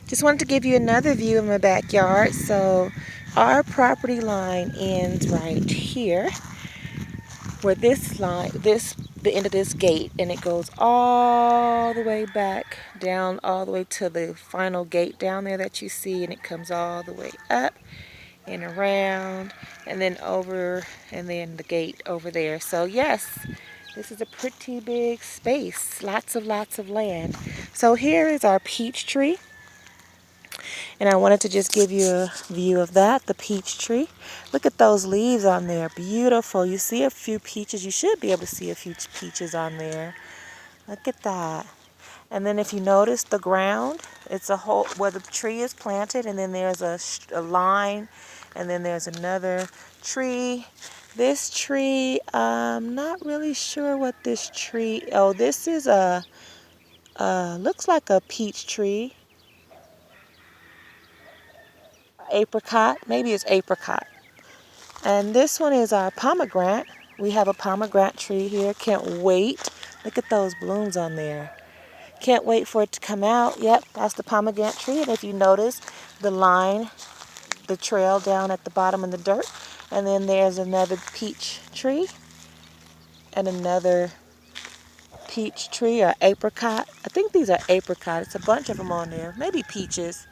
Just wanted to give you another view of my backyard. So our property line ends right here, where the end of this gate, and it goes all the way back down, all the way to the final gate down there that you see, and it comes all the way up and around, and then over, and then the gate over there. So yes, this is a pretty big space, lots of land. So here is our peach tree. And I wanted to just give you a view of that, the peach tree. Look at those leaves on there, beautiful. You see a few peaches. You should be able to see a few peaches on there. Look at that. And then if you notice the ground, it's a hole where the tree is planted, and then there's a line, and then there's another tree. This tree, I'm not really sure what this tree, oh, this is looks like a peach tree. Apricot, maybe it's apricot. And this one is our pomegranate. We have a pomegranate tree here. Can't wait. Look at those blooms on there. Can't wait for it to come out. Yep, that's the pomegranate tree. And if you notice the line, the trail down at the bottom in the dirt. And then there's another peach tree and another peach tree or apricot. I think these are apricot. It's a bunch of them on there. Maybe peaches.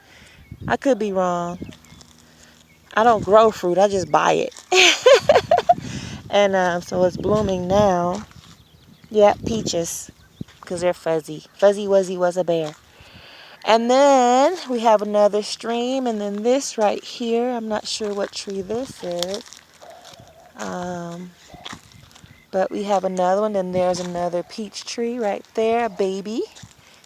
I could be wrong. I don't grow fruit. I just buy it. And so it's blooming now. Yeah, peaches, because they're fuzzy. Fuzzy Wuzzy was a bear. And then we have another stream, and then this right here, I'm not sure what tree this is. But we have another one, and there's another peach tree right there, a baby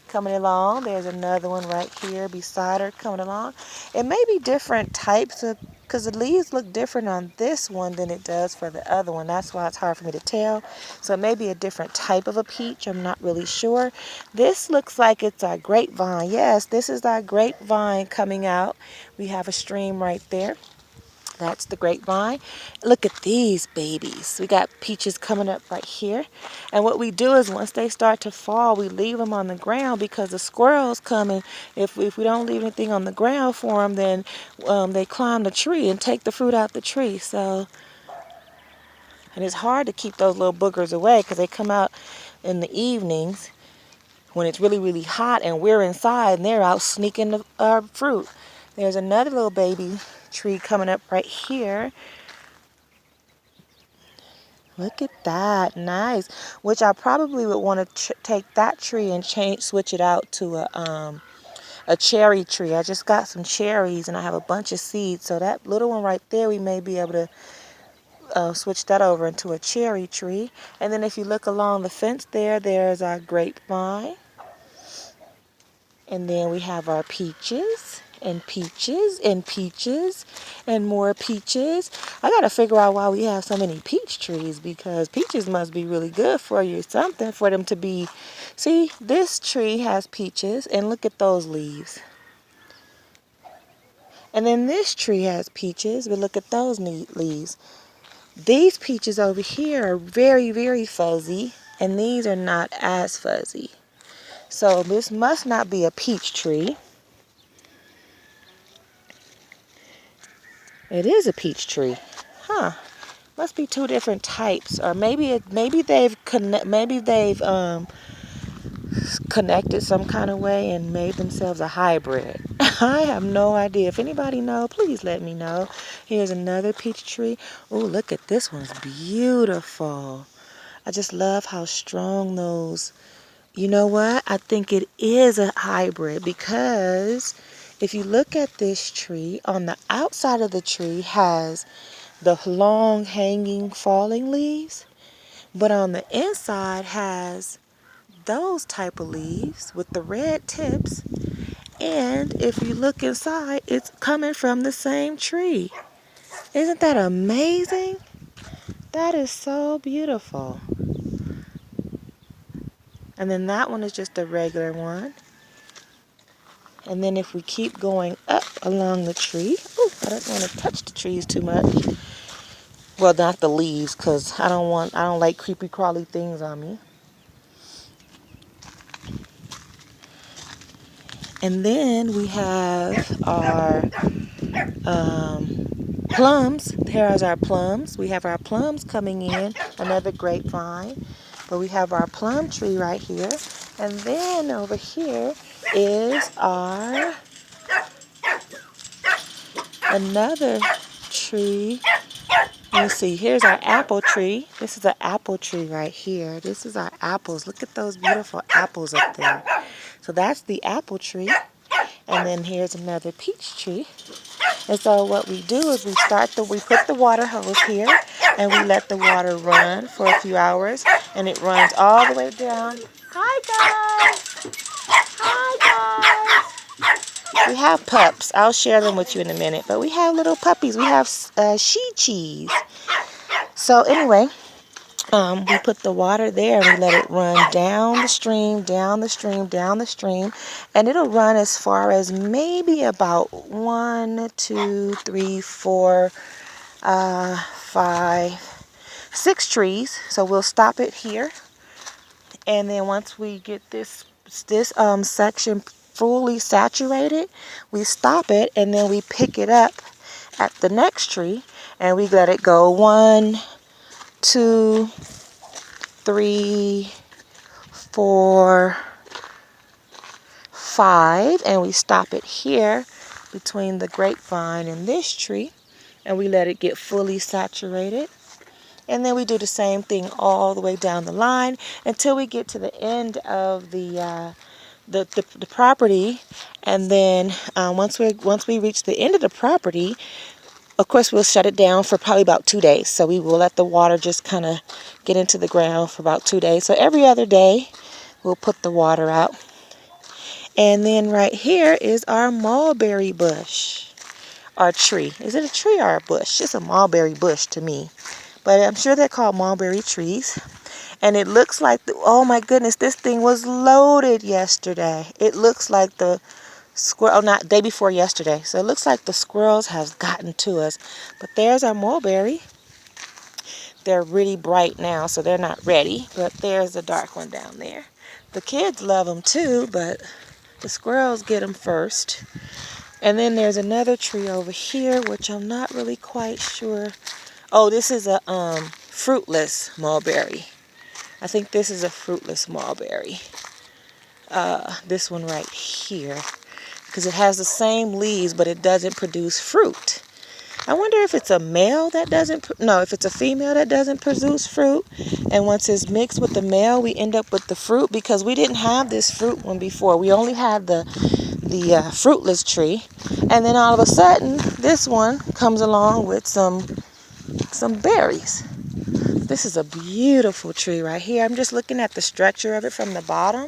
coming along. There's another one right here beside her coming along. It may be different types of, because the leaves look different on this one than it does for the other one. That's why it's hard for me to tell. So it may be a different type of a peach. I'm not really sure. This looks like it's our grapevine. Yes, this is our grapevine coming out. We have a stream right there. That's the grapevine. Look at these babies. We got peaches coming up right here. And what we do is once they start to fall, we leave them on the ground because the squirrels come, and if we don't leave anything on the ground for them, then they climb the tree and take the fruit out the tree. So, and it's hard to keep those little boogers away because they come out in the evenings when it's really, really hot and we're inside, and they're out sneaking our fruit. There's another little baby tree coming up right here. Look at that, nice. Which I probably would want to take that tree and switch it out to a cherry tree. I just got some cherries and I have a bunch of seeds. So that little one right there, we may be able to switch that over into a cherry tree. And then if you look along the fence there, there's our grapevine. And then we have our peaches and peaches and peaches and more peaches. I gotta figure out why we have so many peach trees, because peaches must be really good for you, something for them to be. See, this tree has peaches, and look at those leaves. And then this tree has peaches, but look at those neat leaves. These peaches over here are very, very fuzzy, and these are not as fuzzy. So this must not be a peach tree. It is a peach tree. Huh. Must be two different types, or maybe they've connected some kind of way and made themselves a hybrid. I have no idea. If anybody know, please let me know. Here's another peach tree. Oh, look at this one's beautiful. I just love how strong those. You know what? I think it is a hybrid, because if you look at this tree, on the outside of the tree has the long hanging falling leaves, but on the inside has those type of leaves with the red tips. And if you look inside, it's coming from the same tree. Isn't that amazing? That is so beautiful. And then that one is just a regular one. And then if we keep going up along the tree, ooh, I don't want to touch the trees too much. Well, not the leaves, because I don't like creepy crawly things on me. And then we have our plums. Here's our plums. We have our plums coming in, another grapevine. But we have our plum tree right here. And then over here is our another tree. Let me see. Here's our apple tree. This is an apple tree right here. This is our apples. Look at those beautiful apples up there. So that's the apple tree. And then here's another peach tree. And so what we do is we put the water hose here and we let the water run for a few hours, and it runs all the way down. Hi guys! Hi guys! We have pups. I'll share them with you in a minute, but we have little puppies. We have Shih-Chis. So anyway, we put the water there and we let it run down the stream, down the stream, down the stream, and it'll run as far as maybe about 1, 2, 3, 4, 5, 6 trees. So we'll stop it here, and then once we get this section fully saturated, we stop it, and then we pick it up at the next tree, and we let it go 1, 2, 3, 4, 5, and we stop it here between the grapevine and this tree, and we let it get fully saturated. And then we do the same thing all the way down the line until we get to the end of the property. And then once we reach the end of the property, of course, we'll shut it down for probably about 2 days. So we will let the water just kind of get into the ground for about 2 days. So every other day, we'll put the water out. And then right here is our mulberry bush, our tree. Is it a tree or a bush? It's a mulberry bush to me. But I'm sure they're called mulberry trees. And it looks like, oh my goodness, this thing was loaded yesterday. It looks like the squirrel, not day before yesterday. So it looks like the squirrels have gotten to us. But there's our mulberry. They're really bright now, so they're not ready. But there's a dark one down there. The kids love them too, but the squirrels get them first. And then there's another tree over here, which I'm not really quite sure. Oh, this is a fruitless mulberry. I think this is a fruitless mulberry. This one right here. Because it has the same leaves, but it doesn't produce fruit. I wonder if it's a male that doesn't, no, if it's a female that doesn't produce fruit. And once it's mixed with the male, we end up with the fruit, because we didn't have this fruit one before. We only had the fruitless tree. And then all of a sudden, this one comes along with some berries. This is a beautiful tree right here. I'm just looking at the structure of it from the bottom.